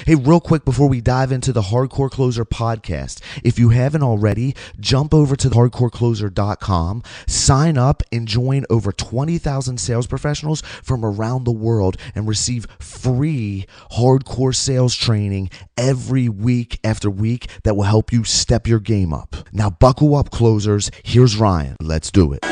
Hey, real quick before we dive into the Hardcore Closer podcast, if you haven't already, jump over to hardcorecloser.com, sign up, and join over 20,000 sales professionals from around the world and receive free hardcore sales training every week after week that will help you step your game up. Now, buckle up, closers. Here's Ryan. Let's do it.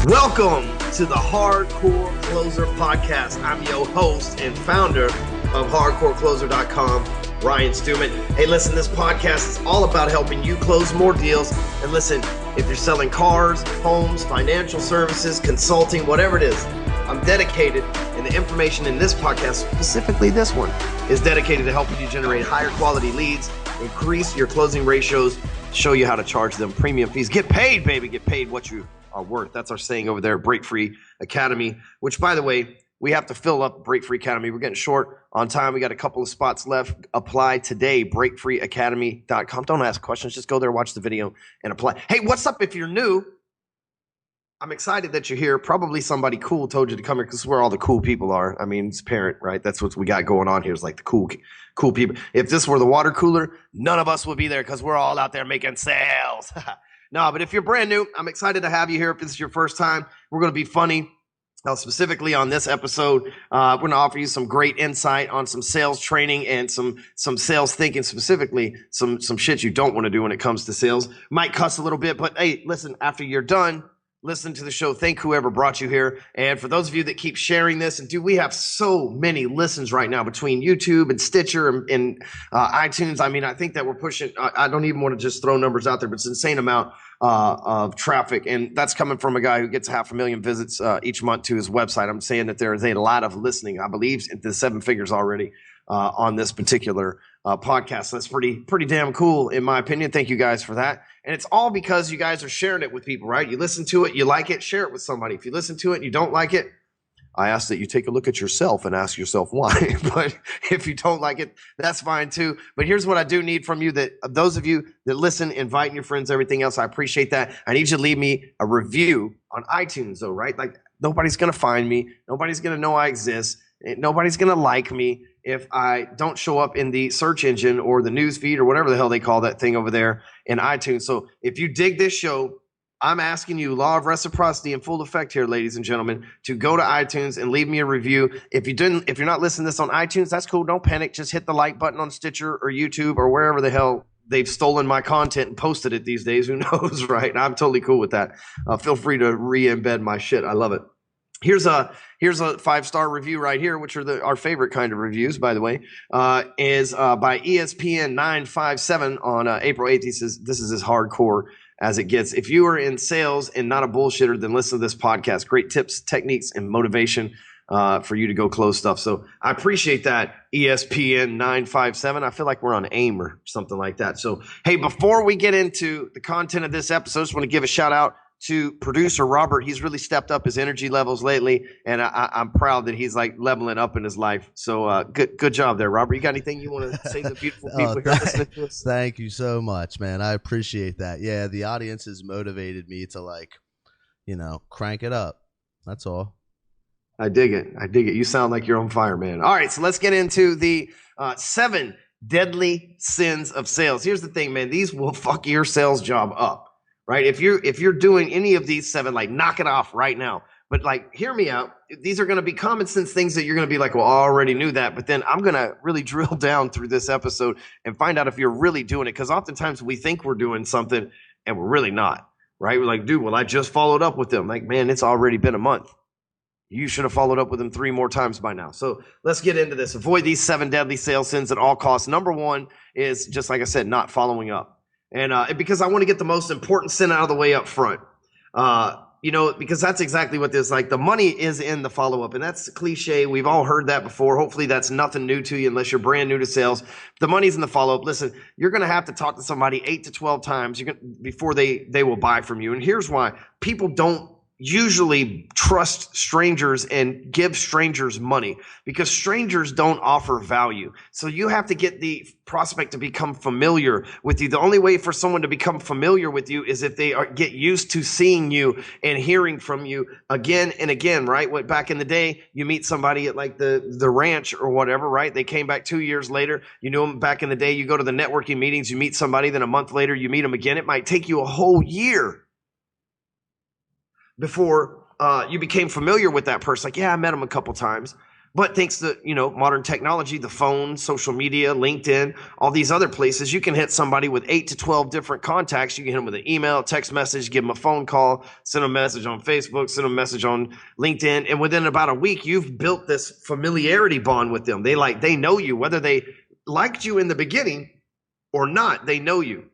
Welcome to the Hardcore Closer podcast. I'm your host and founder of hardcorecloser.com, Ryan Stewman. Hey, listen, this podcast is all about helping you close more deals. And listen, if you're selling cars, homes, financial services, consulting, whatever it is, I'm dedicated, and the information in this podcast, specifically this one, is dedicated to helping you generate higher quality leads, increase your closing ratios, show you how to charge them premium fees. Get paid, baby. Get paid what you are worth. That's our saying over there at Break Free Academy, which, by the way, we have to fill up Break Free Academy. We're getting short on time. We got a couple of spots left. Apply today, breakfreeacademy.com. Don't ask questions. Just go there, watch the video, and apply. Hey, what's up if you're new? I'm excited that you're here. Probably somebody cool told you to come here because where all the cool people are. I mean, it's apparent, right? That's what we got going on here is like the cool people. If this were the water cooler, none of us would be there because we're all out there making sales. No, but if you're brand new, I'm excited to have you here. If this is your first time, we're going to be funny. Specifically on this episode, we're going to offer you some great insight on some sales training and some sales thinking, specifically some shit you don't want to do when it comes to sales. Might cuss a little bit, but hey, listen, after you're done, listen to the show. Thank whoever brought you here. And for those of you that keep sharing this, and dude, we have so many listens right now between YouTube and Stitcher and iTunes. I mean, I think that we're pushing, I don't even want to just throw numbers out there, but it's an insane amount of traffic. And that's coming from a guy who gets 500,000 visits each month to his website. I'm saying that there is a lot of listening, I believe, into 7 figures already on this particular podcast. That's pretty damn cool, in my opinion. Thank you guys for that. And it's all because you guys are sharing it with people, right? You listen to it, you like it, share it with somebody. If you listen to it and you don't like it, I ask that you take a look at yourself and ask yourself why. But if you don't like it, that's fine too. But here's what I do need from you, that those of you that listen, inviting your friends, everything else, I appreciate that. I need you to leave me a review on iTunes though, right? Like nobody's going to find me. Nobody's going to know I exist. Nobody's going to like me if I don't show up in the search engine or the news feed or whatever the hell they call that thing over there in iTunes. So if you dig this show, I'm asking you, law of reciprocity in full effect here, ladies and gentlemen, to go to iTunes and leave me a review. If you're not listening to this on iTunes, that's cool. Don't panic. Just hit the like button on Stitcher or YouTube or wherever the hell they've stolen my content and posted it these days. Who knows, right? I'm totally cool with that. Feel free to re-embed my shit. I love it. Here's a 5-star review right here, which are our favorite kind of reviews, by the way, is by ESPN 957 on April 8th. He says, this is as hardcore as it gets. If you are in sales and not a bullshitter, then listen to this podcast. Great tips, techniques, and motivation for you to go close stuff. So I appreciate that, ESPN 957. I feel like we're on AIM or something like that. So, hey, before we get into the content of this episode, I just want to give a shout out to producer Robert. He's really stepped up his energy levels lately, and I'm proud that he's like leveling up in his life. So good job there, Robert. You got anything you want to say to the beautiful people here listening to us? Thank you so much, man. I appreciate that. Yeah, the audience has motivated me to crank it up. That's all. I dig it. You sound like you're on fire, man. All right, so let's get into the 7 deadly sins of sales. Here's the thing, man. These will fuck your sales job up. Right? If you're doing any of these 7, like knock it off right now. But like, hear me out. These are going to be common sense things that you're going to be like, well, I already knew that. But then I'm going to really drill down through this episode and find out if you're really doing it. Because oftentimes we think we're doing something and we're really not. Right? We're like, dude, well, I just followed up with them. Like, man, it's already been a month. You should have followed up with them 3 more times by now. So let's get into this. Avoid these 7 deadly sales sins at all costs. Number 1 is, just like I said, not following up. And because I want to get the most important sin out of the way up front, because that's exactly what this, like, the money is in the follow-up. And that's cliche. We've all heard that before. Hopefully that's nothing new to you unless you're brand new to sales. The money's in the follow-up. Listen, you're going to have to talk to somebody 8 to 12 times before they will buy from you. And here's why. People don't usually trust strangers and give strangers money because strangers don't offer value. So you have to get the prospect to become familiar with you. The only way for someone to become familiar with you is if they get used to seeing you and hearing from you again and again, right? What back in the day, you meet somebody at like the ranch or whatever, right? They came back 2 years later. You knew them back in the day. You go to the networking meetings, you meet somebody, then a month later, you meet them again. It might take you a whole year before you became familiar with that person. Like, yeah, I met him a couple times. But thanks to, modern technology, the phone, social media, LinkedIn, all these other places, you can hit somebody with 8 to 12 different contacts. You can hit them with an email, text message, give them a phone call, send them a message on Facebook, send them a message on LinkedIn. And within about a week, you've built this familiarity bond with them. They know you, whether they liked you in the beginning or not, they know you.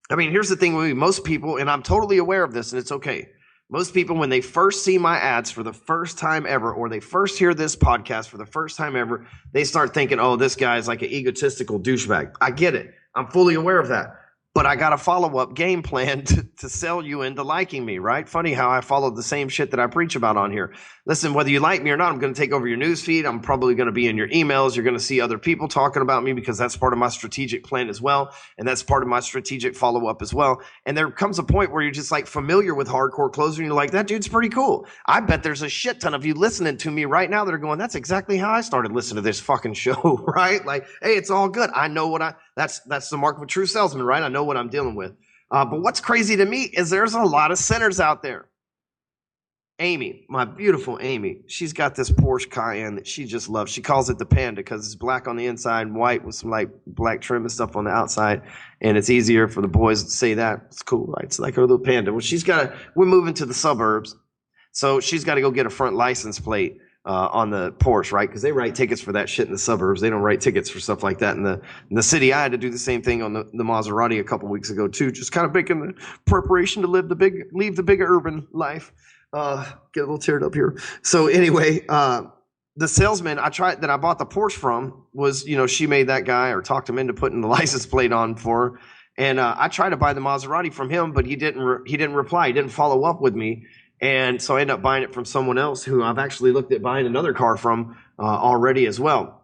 I mean, here's the thing with me. Most people, and I'm totally aware of this, and it's okay. Most people, when they first see my ads for the first time ever, or they first hear this podcast for the first time ever, they start thinking, oh, this guy's like an egotistical douchebag. I get it. I'm fully aware of that. But I got a follow-up game plan to sell you into liking me, right? Funny how I followed the same shit that I preach about on here. Listen, whether you like me or not, I'm going to take over your news feed. I'm probably going to be in your emails. You're going to see other people talking about me because that's part of my strategic plan as well. And that's part of my strategic follow-up as well. And there comes a point where you're just like familiar with Hardcore Closer and you're like, that dude's pretty cool. I bet there's a shit ton of you listening to me right now that are going, that's exactly how I started listening to this fucking show, right? Like, hey, it's all good. I know that's the mark of a true salesman, right? I know what I'm dealing with. But what's crazy to me is there's a lot of sinners out there. Amy, my beautiful Amy, she's got this Porsche Cayenne that she just loves. She calls it the Panda because it's black on the inside and white with some like black trim and stuff on the outside. And it's easier for the boys to say that. It's cool, right? It's like her little Panda. Well, we're moving to the suburbs. So she's got to go get a front license plate on the Porsche, right? Because they write tickets for that shit in the suburbs. They don't write tickets for stuff like that in the city. I had to do the same thing on the Maserati a couple weeks ago too, just kind of making the preparation to leave the big urban life. Get a little teared up here. So anyway, the salesman that I bought the Porsche from was, she made that guy or talked him into putting the license plate on for her. And I tried to buy the Maserati from him, but he didn't reply. He didn't follow up with me. And so I ended up buying it from someone else who I've actually looked at buying another car from already as well.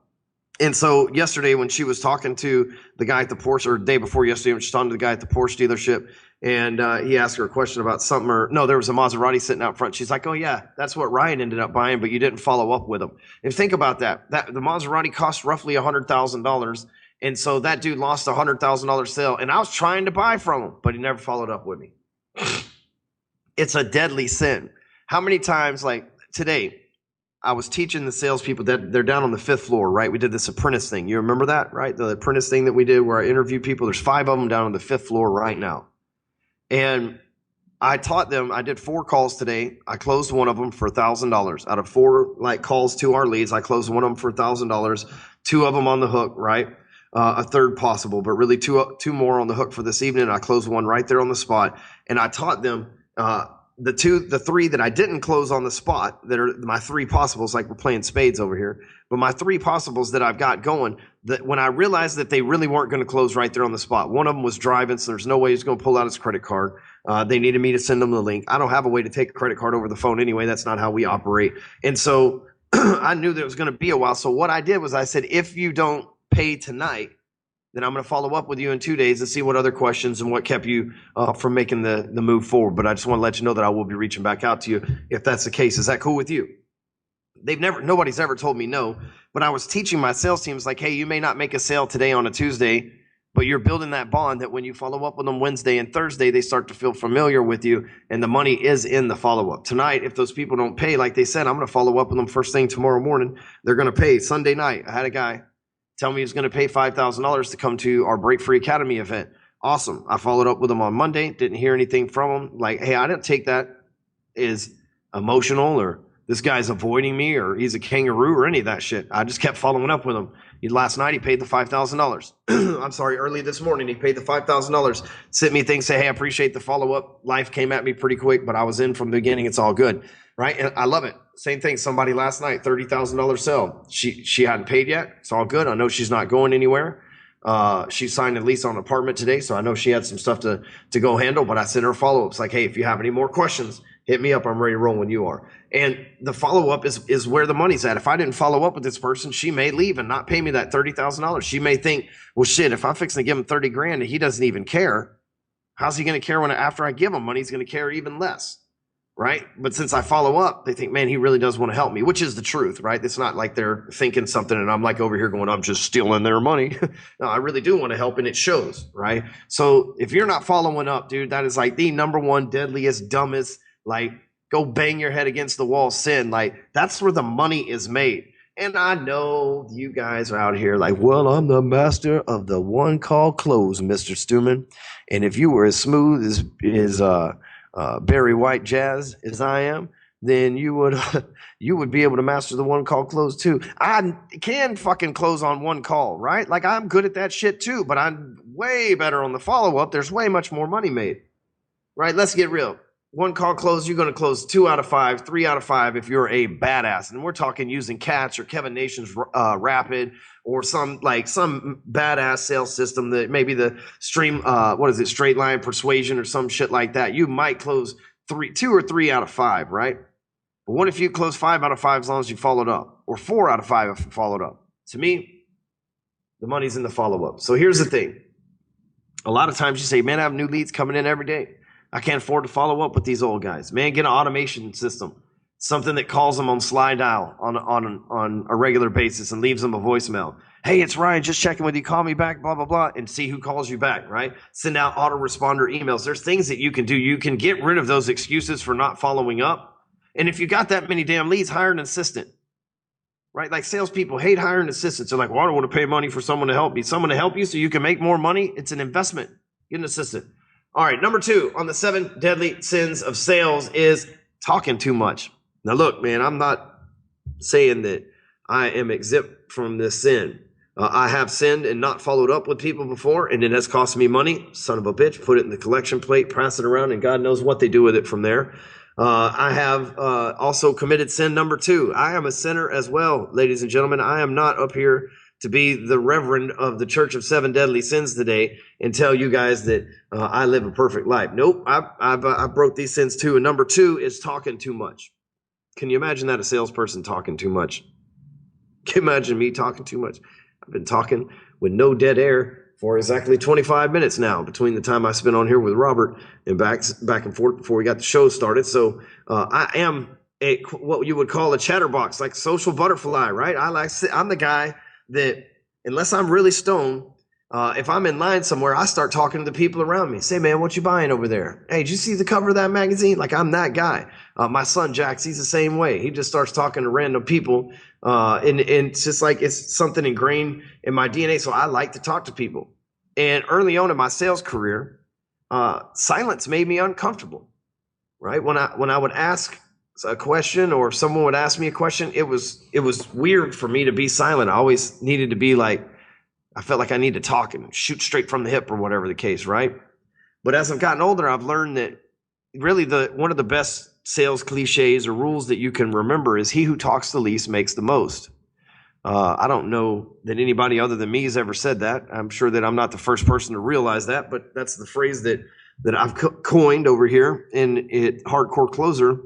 And so yesterday when she was talking to the guy at the Porsche, or the day before yesterday when she was talking to the guy at the Porsche dealership, and he asked her a question about something, there was a Maserati sitting out front. She's like, oh yeah, that's what Ryan ended up buying, but you didn't follow up with him. And think about that the Maserati cost roughly $100,000. And so that dude lost a $100,000 sale. And I was trying to buy from him, but he never followed up with me. It's a deadly sin. How many times, like today, I was teaching the salespeople that they're down on the 5th floor, right? We did this apprentice thing. You remember that, right? The apprentice thing that we did where I interviewed people. There's 5 of them down on the 5th floor right now. And I taught them, I did 4 calls today. I closed one of them for $1,000. Out of 4 calls to our leads, I closed one of them for $1,000. 2 of them on the hook, right? A third possible, but really two more on the hook for this evening. I closed one right there on the spot. And I taught them the 3 that I didn't close on the spot that are my 3 possibles, like we're playing spades over here, but my 3 possibles that I've got going, that when I realized that they really weren't going to close right there on the spot. One of them was driving, so there's no way he's going to pull out his credit card. They needed me to send them the link. I don't have a way to take a credit card over the phone anyway. That's not how we operate. And so I knew that it was going to be a while. So what I did was I said, if you don't pay tonight, then I'm going to follow up with you in 2 days and see what other questions and what kept you from making the move forward. But I just want to let you know that I will be reaching back out to you if that's the case. Is that cool with you? Nobody's ever told me no, but I was teaching my sales teams like, hey, you may not make a sale today on a Tuesday, but you're building that bond that when you follow up with them Wednesday and Thursday, they start to feel familiar with you and the money is in the follow-up. Tonight, if those people don't pay, like they said, I'm going to follow up with them first thing tomorrow morning. They're going to pay. Sunday night, I had a guy tell me he's going to pay $5,000 to come to our Break Free Academy event. Awesome. I followed up with him on Monday. Didn't hear anything from him. Like, hey, I didn't take that as emotional or this guy's avoiding me or he's a kangaroo or any of that shit. I just kept following up with him. Last night, he paid the $5,000. I'm sorry, early this morning, he paid the $5,000. Sent me things, say, hey, I appreciate the follow-up. Life came at me pretty quick, but I was in from the beginning. It's all good, right? And I love it. Same thing. Somebody last night, $30,000 sale. She hadn't paid yet. It's all good. I know she's not going anywhere. She signed a lease on an apartment today, so I know she had some stuff to go handle, but I sent her follow-ups like, hey, if you have any more questions, Hit me up. I'm ready to roll when you are. And the follow-up is where the money's at. If I didn't follow up with this person, she may leave and not pay me that $30,000. She may think, well, shit, if I'm fixing to give him 30 grand and he doesn't even care, how's he going to care when after I give him money, he's going to care even less, right? But since I follow up, they think, man, he really does want to help me, which is the truth, right? It's not like they're thinking something and I'm like over here going, I'm just stealing their money. No, I really do want to help, and it shows, right? So if you're not following up, dude, that is like the number one deadliest, dumbest, like go bang your head against the wall sin. Like that's where the money is made. And I know you guys are out here like, well, I'm the master of the one call close, Mr. Stewman. And if you were as smooth as Barry White jazz as I am, then you would be able to master the one call close too. I can fucking close on one call, right? Like I'm good at that shit too, but I'm way better on the follow up. There's way much more money made, right? Let's get real. One call close, you're going to close 2 out of 5, 3 out of 5 if you're a badass. And we're talking using Catch or Kevin Nation's Rapid or some badass sales system that maybe the straight line persuasion or some shit like that. You might close 2 or 3 out of 5, right? But what if you close 5 out of 5 as long as you followed up, or 4 out of 5 if you followed up? To me, the money's in the follow-up. So here's the thing. A lot of times you say, man, I have new leads coming in every day. I can't afford to follow up with these old guys. Man, get an automation system, something that calls them on slide dial on a regular basis and leaves them a voicemail. Hey, it's Ryan, just checking with you. Call me back, blah, blah, blah, and see who calls you back, right? Send out autoresponder emails. There's things that you can do. You can get rid of those excuses for not following up. And if you got that many damn leads, hire an assistant, right? Like salespeople hate hiring assistants. They're like, well, I don't want to pay money for someone to help me. Someone to help you so you can make more money. It's an investment. Get an assistant. All right, number 2 on the 7 deadly sins of sales is talking too much. Now, look, man, I'm not saying that I am exempt from this sin. I have sinned and not followed up with people before, and it has cost me money. Son of a bitch, put it in the collection plate, pass it around, and God knows what they do with it from there. I have also committed sin number 2. I am a sinner as well, ladies and gentlemen. I am not up here to be the reverend of the Church of 7 Deadly Sins today and tell you guys that I live a perfect life. Nope, I broke these sins too. And number 2 is talking too much. Can you imagine that, a salesperson talking too much? Can you imagine me talking too much? I've been talking with no dead air for exactly 25 minutes now between the time I spent on here with Robert and back and forth before we got the show started. So I am what you would call a chatterbox, like social butterfly, right? I'm the guy that unless I'm really stoned, if I'm in line somewhere, I start talking to the people around me. Say, man, what you buying over there? Hey, did you see the cover of that magazine? Like, I'm that guy. My son, Jax, he's the same way. He just starts talking to random people. And it's just like it's something ingrained in my DNA. So I like to talk to people. And early on in my sales career, silence made me uncomfortable, right? When I would ask a question or someone would ask me a question, it was weird for me to be silent. I always needed to be like, I felt like I need to talk and shoot straight from the hip or whatever the case, right? But as I've gotten older, I've learned that really one of the best sales cliches or rules that you can remember is he who talks the least makes the most. I don't know that anybody other than me has ever said that. I'm sure that I'm not the first person to realize that, but that's the phrase that I've coined over here in Hardcore Closer.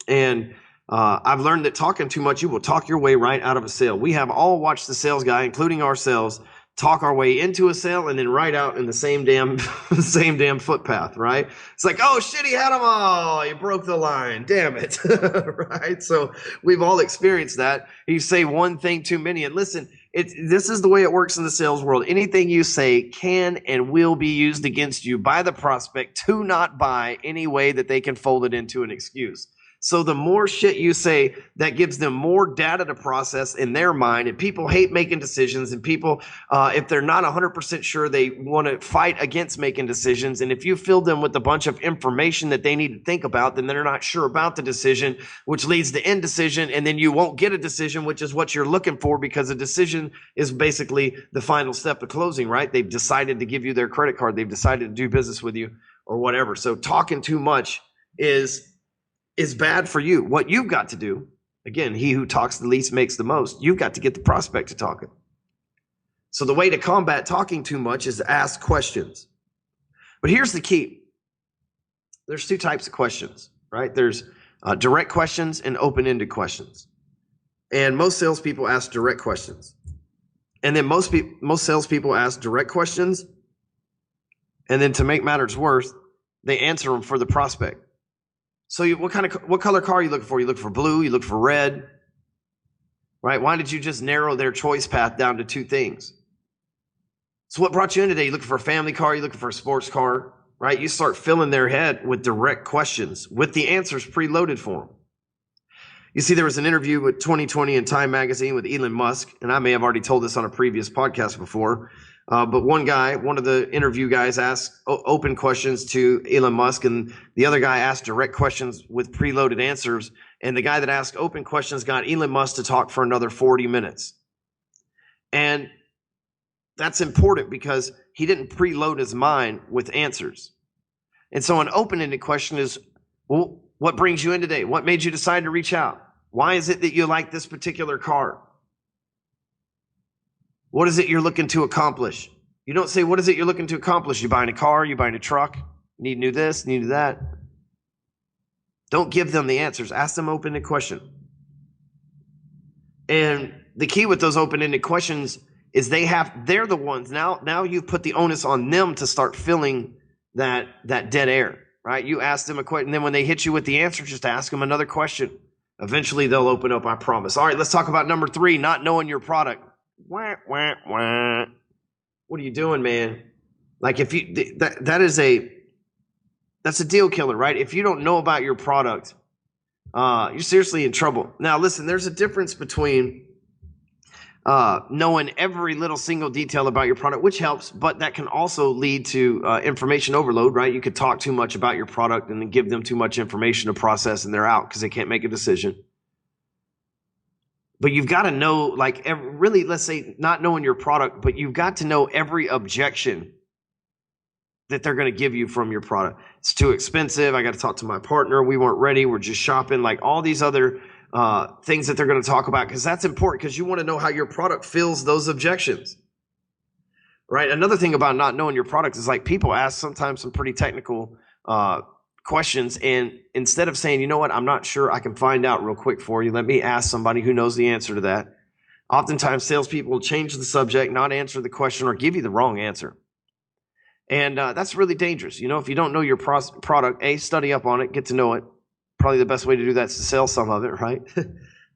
And I've learned that talking too much, you will talk your way right out of a sale. We have all watched the sales guy, including ourselves, talk our way into a sale and then right out in the same damn footpath, right? It's like, oh shit, he had them all. You broke the line. Damn it. Right? So we've all experienced that. You say one thing too many. And listen, this is the way it works in the sales world. Anything you say can and will be used against you by the prospect to not buy any way that they can fold it into an excuse. So the more shit you say, that gives them more data to process in their mind. And people hate making decisions. And people, if they're not 100% sure, they want to fight against making decisions. And if you fill them with a bunch of information that they need to think about, then they're not sure about the decision, which leads to indecision. And then you won't get a decision, which is what you're looking for, because a decision is basically the final step of closing, right? They've decided to give you their credit card. They've decided to do business with you or whatever. So talking too much is bad for you. What you've got to do, again, he who talks the least makes the most. You've got to get the prospect to talking. So the way to combat talking too much is to ask questions. But here's the key. There's 2 types of questions. right? There's direct questions and open-ended questions. And most salespeople ask direct questions. And then most salespeople ask direct questions. And then to make matters worse, they answer them for the prospect. So what color car are you looking for? You look for blue, you look for red, right? Why did you just narrow their choice path down to two things? So what brought you in today? You looking for a family car, you looking for a sports car, right? You start filling their head with direct questions with the answers preloaded for them. You see, there was an interview with 2020 in Time Magazine with Elon Musk, and I may have already told this on a previous podcast before, but one of the interview guys asked open questions to Elon Musk, and the other guy asked direct questions with preloaded answers, and the guy that asked open questions got Elon Musk to talk for another 40 minutes. And that's important because he didn't preload his mind with answers. And so an open-ended question is, well, what brings you in today? What made you decide to reach out? Why is it that you like this particular car? What is it you're looking to accomplish? You don't say, what is it you're looking to accomplish? You buying a car? You buying a truck? Need new this, need that? Don't give them the answers. Ask them open-ended question. And the key with those open-ended questions is they're the ones. Now you've put the onus on them to start filling that dead air, right? You ask them a question, and then when they hit you with the answer, just ask them another question. Eventually they'll open up, I promise. All right, let's talk about number 3, not knowing your product. Wah, wah, wah. What are you doing, man? Like if you that's a deal killer, right? If you don't know about your product, you're seriously in trouble. Now, listen, there's a difference between knowing every little single detail about your product, which helps, but that can also lead to information overload, right? You could talk too much about your product and then give them too much information to process, and they're out because they can't make a decision. But you've got to know, really, let's say not knowing your product, but you've got to know every objection that they're going to give you from your product. It's too expensive. I got to talk to my partner. We weren't ready. We're just shopping. Like all these other things that they're going to talk about, because that's important, because you want to know how your product fills those objections, right? Another thing about not knowing your product is, like, people ask sometimes some pretty technical questions, and instead of saying, you know what, I'm not sure, I can find out real quick for you, let me ask somebody who knows the answer to that. Oftentimes salespeople will change the subject, not answer the question, or give you the wrong answer. And that's really dangerous. You know, if you don't know your product, study up on it, get to know it. Probably the best way to do that is to sell some of it, right?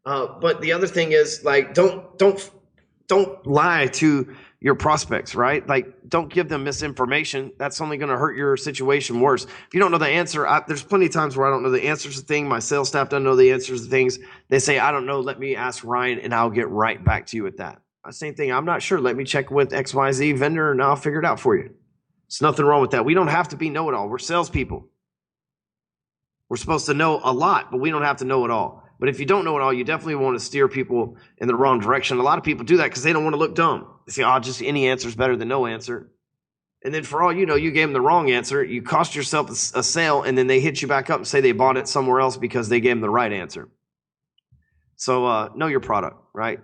But the other thing is, like, don't lie to your prospects, right? Like, don't give them misinformation. That's only going to hurt your situation worse. If you don't know the answer, there's plenty of times where I don't know the answers to things. My sales staff doesn't know the answers to things. They say, I don't know, let me ask Ryan, and I'll get right back to you with that. Same thing, I'm not sure. Let me check with XYZ vendor, and I'll figure it out for you. There's nothing wrong with that. We don't have to be know-it-all. We're salespeople. We're supposed to know a lot, but we don't have to know it all. But if you don't know it all, you definitely want to steer people in the wrong direction. A lot of people do that because they don't want to look dumb. They say, just any answer is better than no answer. And then for all you know, you gave them the wrong answer. You cost yourself a sale, and then they hit you back up and say they bought it somewhere else because they gave them the right answer. So know your product, right?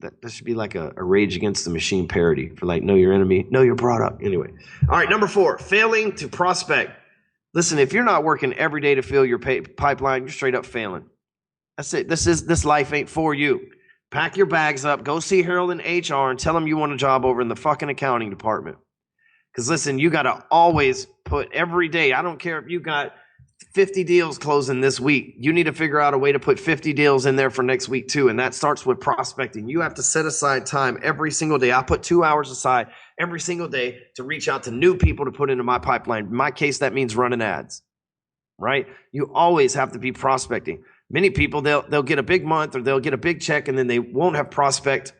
That should be like a Rage Against the Machine parody for, like, know your enemy, know your product. Anyway. All right, number 4, failing to prospect. Listen, if you're not working every day to fill your pipeline, you're straight up failing. That's it. This life ain't for you. Pack your bags up, go see Harold in HR and tell them you want a job over in the fucking accounting department. Because listen, you got to always put every day, I don't care if you got 50 deals closing this week, you need to figure out a way to put 50 deals in there for next week too. And that starts with prospecting. You have to set aside time every single day. I put 2 hours aside every single day to reach out to new people to put into my pipeline. In my case, that means running ads, right? You always have to be prospecting. Many people, they'll get a big month or they'll get a big check, and then they won't have prospect.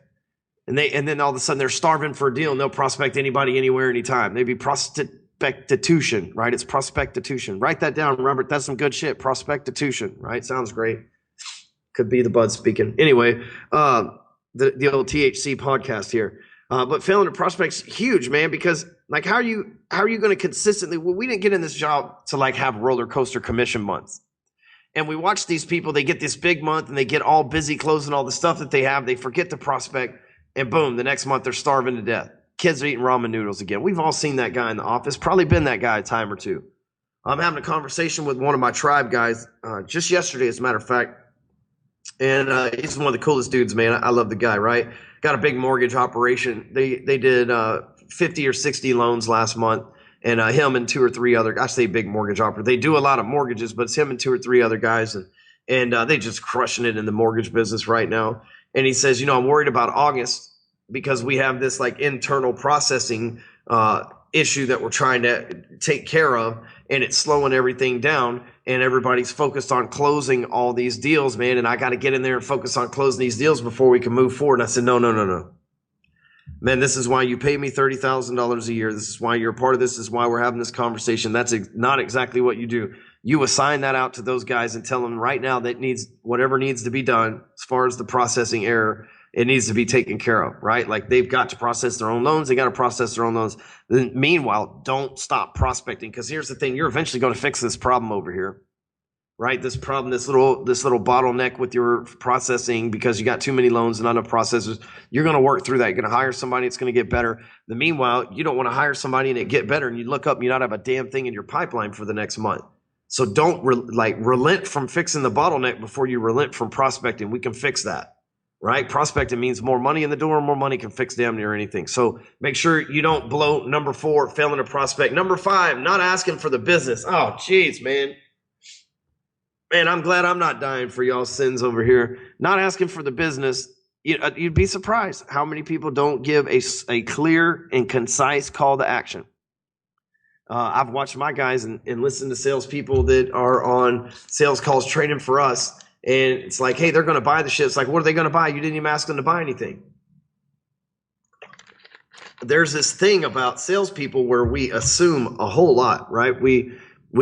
And then all of a sudden they're starving for a deal, and they'll prospect anybody, anywhere, anytime. They'd be prospectitution, right? It's prospectitution. Write that down, Robert. That's some good shit. Prospectitution, right? Sounds great. Could be the bud speaking. Anyway, the old THC podcast here. But failing to prospect's huge, man, because, like, how are you going to consistently, well, we didn't get in this job to, like, have roller coaster commission months. And we watch these people, they get this big month and they get all busy closing all the stuff that they have. They forget to prospect, and boom, the next month they're starving to death. Kids are eating ramen noodles again. We've all seen that guy in the office, probably been that guy a time or two. I'm having a conversation with one of my tribe guys just yesterday, as a matter of fact. And he's one of the coolest dudes, man. I love the guy, right? Got a big mortgage operation. They did 50 or 60 loans last month. And him and two or three other, I say big mortgage operator. They do a lot of mortgages, but it's him and two or three other guys. And they just crushing it in the mortgage business right now. And he says, I'm worried about August because we have this like internal processing issue that we're trying to take care of, and it's slowing everything down, and everybody's focused on closing all these deals, man. And I got to get in there and focus on closing these deals before we can move forward. And I said, no. Man, this is why you pay me $30,000 a year. This is why you're a part of this. This is why we're having this conversation. That's not exactly what you do. You assign that out to those guys and tell them right now that whatever needs to be done as far as the processing error, it needs to be taken care of, right? Like they've got to process their own loans. They got to process their own loans. Then meanwhile, don't stop prospecting, because here's the thing. You're eventually going to fix this problem over here, right? This problem, this little bottleneck with your processing because you got too many loans and not enough processors. You're going to work through that. You're going to hire somebody. It's going to get better. Meanwhile, you don't want to hire somebody and it get better, and you look up and you not have a damn thing in your pipeline for the next month. So don't relent from fixing the bottleneck before you relent from prospecting. We can fix that. Right? Prospecting means more money in the door. More money can fix damn near anything. So make sure you don't blow number 4, failing to prospect. Number 5, not asking for the business. Oh, geez, man. Man, I'm glad I'm not dying for y'all's sins over here. Not asking for the business. You'd be surprised how many people don't give a clear and concise call to action. I've watched my guys and listened to salespeople that are on sales calls training for us. And it's like, hey, they're going to buy the shit. It's like, what are they going to buy? You didn't even ask them to buy anything. There's this thing about salespeople where we assume a whole lot, right? We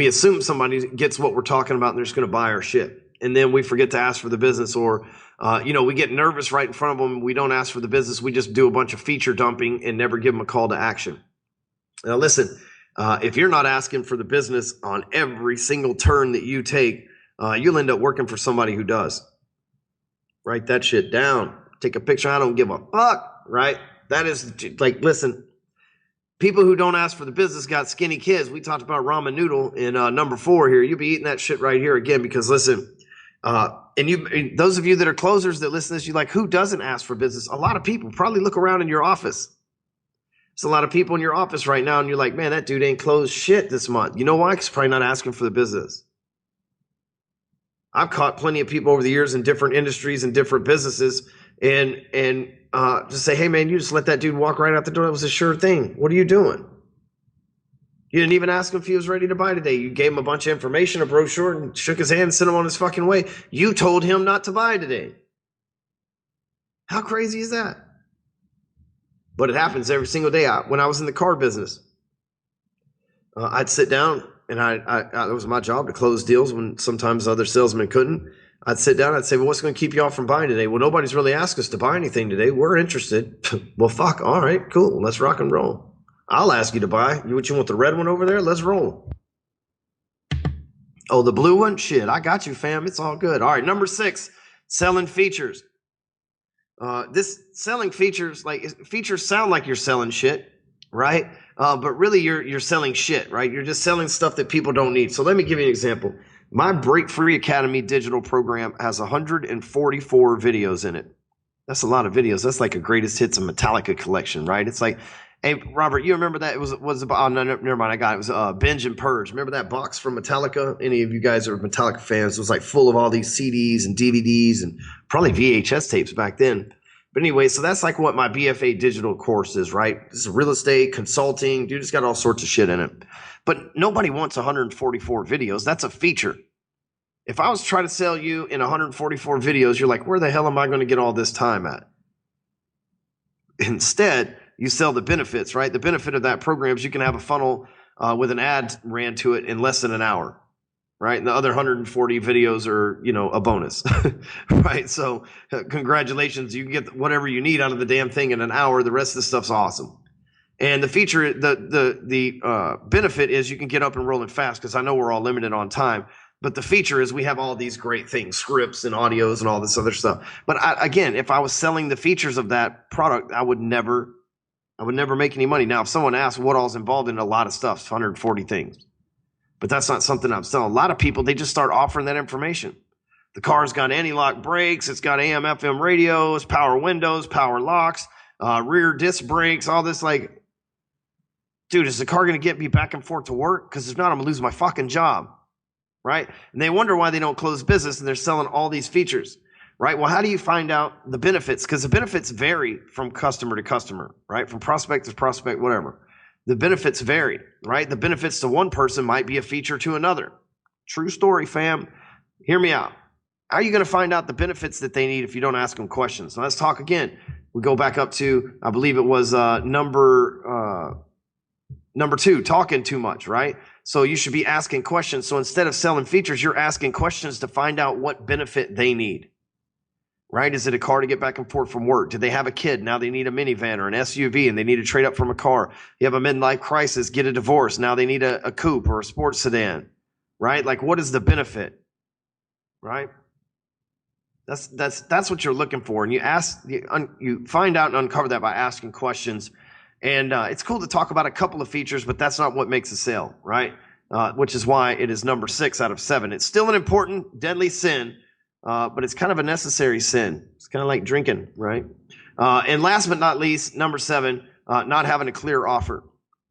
assume somebody gets what we're talking about and they're just going to buy our shit. And then we forget to ask for the business, or, we get nervous right in front of them. We don't ask for the business. We just do a bunch of feature dumping and never give them a call to action. Now, listen, if you're not asking for the business on every single turn that you take, you'll end up working for somebody who does. Write that shit down. Take a picture. I don't give a fuck, right? That is like, listen, people who don't ask for the business got skinny kids. We talked about ramen noodle in number 4 here. You'll be eating that shit right here again, because listen, and those of you that are closers that listen to this, you're like, who doesn't ask for business? A lot of people. Probably look around in your office. There's a lot of people in your office right now, and you're like, man, that dude ain't closed shit this month. You know why? Because probably not asking for the business. I've caught plenty of people over the years in different industries and different businesses, and just say, hey, man, you just let that dude walk right out the door. That was a sure thing. What are you doing? You didn't even ask him if he was ready to buy today. You gave him a bunch of information, a brochure, and shook his hand and sent him on his fucking way. You told him not to buy today. How crazy is that? But it happens every single day. When I was in the car business, I'd sit down, and it was my job to close deals when sometimes other salesmen couldn't. I'd sit down, I'd say, well, what's going to keep you all from buying today? Well, nobody's really asked us to buy anything today. We're interested. Well, fuck. All right, cool. Let's rock and roll. I'll ask you to buy. You want the red one over there? Let's roll. Oh, the blue one? Shit, I got you, fam. It's all good. All right, number 6, selling features. This selling features, features sound like you're selling shit, right? But really you're selling shit, right? You're just selling stuff that people don't need. So let me give you an example. My Break Free Academy digital program has 144 videos in it. That's a lot of videos. That's like a greatest hits of Metallica collection, right? It's like, hey, Robert, you remember that? It was about, oh, no, never mind. I got it. It was Binge and Purge. Remember that box from Metallica? Any of you guys are Metallica fans? It was like full of all these CDs and DVDs and probably VHS tapes back then. But anyway, so that's like what my BFA digital course is, right? This is real estate, consulting. Dude, it's got all sorts of shit in it. But nobody wants 144 videos. That's a feature. If I was trying to sell you in 144 videos, you're like, where the hell am I going to get all this time at? Instead, you sell the benefits, right? The benefit of that program is you can have a funnel with an ad ran to it in less than an hour. Right? And the other 140 videos are, a bonus, right? So congratulations. You can get whatever you need out of the damn thing in an hour. The rest of the stuff's awesome. And the feature, the benefit is you can get up and rolling fast, because I know we're all limited on time. But the feature is we have all these great things, scripts and audios and all this other stuff. But again, if I was selling the features of that product, I would never make any money. Now, if someone asks what all's involved in, a lot of stuff, 140 things. But that's not something I'm selling. A lot of people, they just start offering that information. The car's got anti-lock brakes. It's got AM, FM radios, power windows, power locks, rear disc brakes, all this. Like, dude, is the car going to get me back and forth to work? Because if not, I'm going to lose my fucking job, right? And they wonder why they don't close business, and they're selling all these features, right? Well, how do you find out the benefits? Because the benefits vary from customer to customer, right? From prospect to prospect, whatever. The benefits vary, right? The benefits to one person might be a feature to another. True story, fam. Hear me out. How are you going to find out the benefits that they need if you don't ask them questions? So let's talk again. We go back up to, I believe it was number 2, talking too much, right? So you should be asking questions. So instead of selling features, you're asking questions to find out what benefit they need, right? Is it a car to get back and forth from work? Do they have a kid? Now they need a minivan or an SUV and they need to trade up from a car. You have a midlife crisis, get a divorce. Now they need a coupe or a sports sedan, right? Like, what is the benefit, right? That's what you're looking for. And you find out and uncover that by asking questions. And it's cool to talk about a couple of features, but that's not what makes a sale, right? Which is why it is number 6 out of 7. It's still an important, deadly sin, but it's kind of a necessary sin. It's kind of like drinking, right? And last but not least, number 7, not having a clear offer.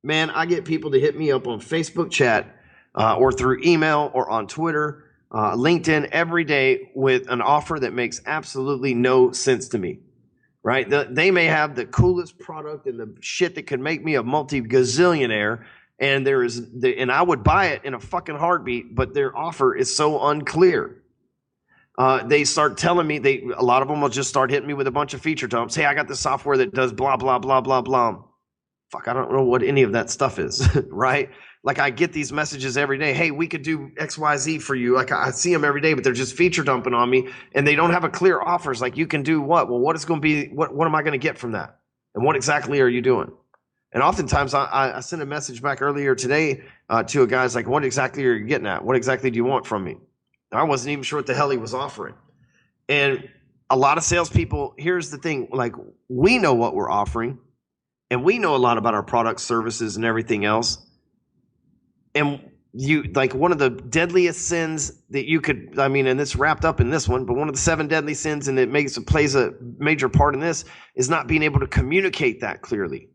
Man, I get people to hit me up on Facebook chat or through email or on Twitter, LinkedIn every day with an offer that makes absolutely no sense to me, right? They may have the coolest product and the shit that could make me a multi-gazillionaire, and and I would buy it in a fucking heartbeat, but their offer is so unclear. They start telling me, a lot of them will just start hitting me with a bunch of feature dumps. Hey, I got this software that does blah, blah, blah, blah, blah. Fuck, I don't know what any of that stuff is, right? Like, I get these messages every day. Hey, we could do XYZ for you. Like, I see them every day, but they're just feature dumping on me, and they don't have a clear offers. Like, you can do what? Well, what is going to be, what am I going to get from that? And what exactly are you doing? And oftentimes I sent a message back earlier today to a guy's like, what exactly are you getting at? What exactly do you want from me? I wasn't even sure what the hell he was offering. And a lot of salespeople, here's the thing, like, we know what we're offering, and we know a lot about our products, services, and everything else. And like, one of the deadliest sins that you could, I mean, and it's wrapped up in this one, but one of the 7 deadly sins, and it plays a major part in this, is not being able to communicate that clearly,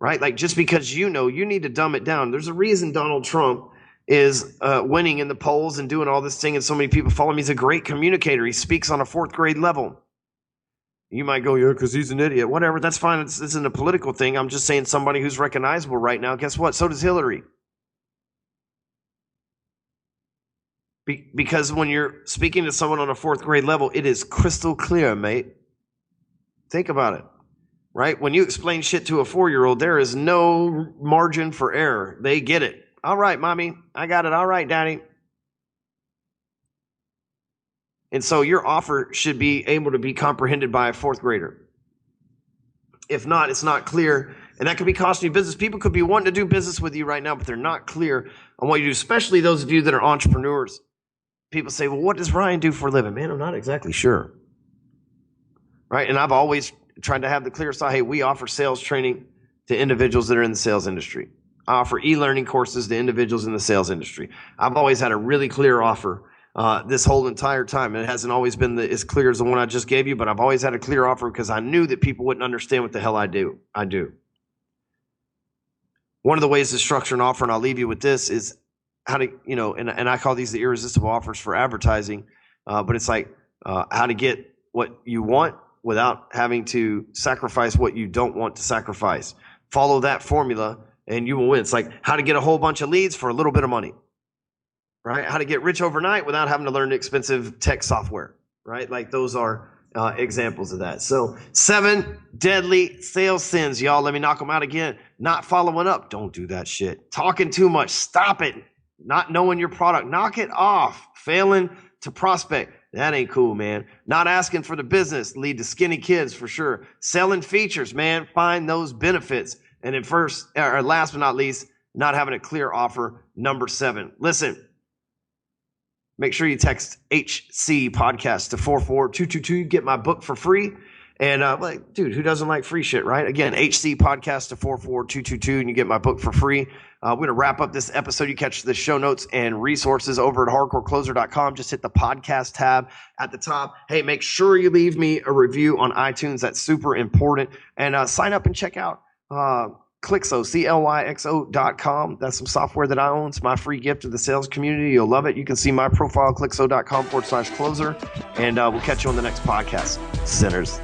right? Like, just because you know, you need to dumb it down. There's a reason Donald Trump is winning in the polls and doing all this thing, and so many people follow him. He's a great communicator. He speaks on a 4th grade level. You might go, yeah, because he's an idiot. Whatever, that's fine. This isn't a political thing. I'm just saying somebody who's recognizable right now. Guess what? So does Hillary. Because when you're speaking to someone on a 4th grade level, it is crystal clear, mate. Think about it, right? When you explain shit to a 4-year-old, there is no margin for error. They get it. All right, mommy, I got it. All right, daddy. And so your offer should be able to be comprehended by a 4th grader. If not, it's not clear. And that could be costing you business. People could be wanting to do business with you right now, but they're not clear on what you do, especially those of you that are entrepreneurs. People say, well, what does Ryan do for a living? Man, I'm not exactly sure. Right? And I've always tried to have the clear side. Hey, we offer sales training to individuals that are in the sales industry. I offer e-learning courses to individuals in the sales industry. I've always had a really clear offer this whole entire time. And it hasn't always been as clear as the one I just gave you, but I've always had a clear offer because I knew that people wouldn't understand what the hell I do. One of the ways to structure an offer, and I'll leave you with this, is how to, and I call these the irresistible offers for advertising, but it's like how to get what you want without having to sacrifice what you don't want to sacrifice. Follow that formula and you will win. It's like how to get a whole bunch of leads for a little bit of money, right? How to get rich overnight without having to learn expensive tech software, right? Like, those are examples of that. So 7 deadly sales sins, y'all. Let me knock them out again. Not following up. Don't do that shit. Talking too much. Stop it. Not knowing your product. Knock it off. Failing to prospect. That ain't cool, man. Not asking for the business. Lead to skinny kids for sure. Selling features, man. Find those benefits. And then last but not least, not having a clear offer. Number 7. Listen. Make sure you text HC Podcast to 44222. Get my book for free. And dude, who doesn't like free shit, right? Again, HC Podcast to 44222, and you get my book for free. We're going to wrap up this episode. You catch the show notes and resources over at hardcorecloser.com. Just hit the podcast tab at the top. Hey, make sure you leave me a review on iTunes. That's super important. And sign up and check out Clixo, CLYXO.com. That's some software that I own. It's my free gift to the sales community. You'll love it. You can see my profile, Clixo.com/closer. And we'll catch you on the next podcast. Sinners.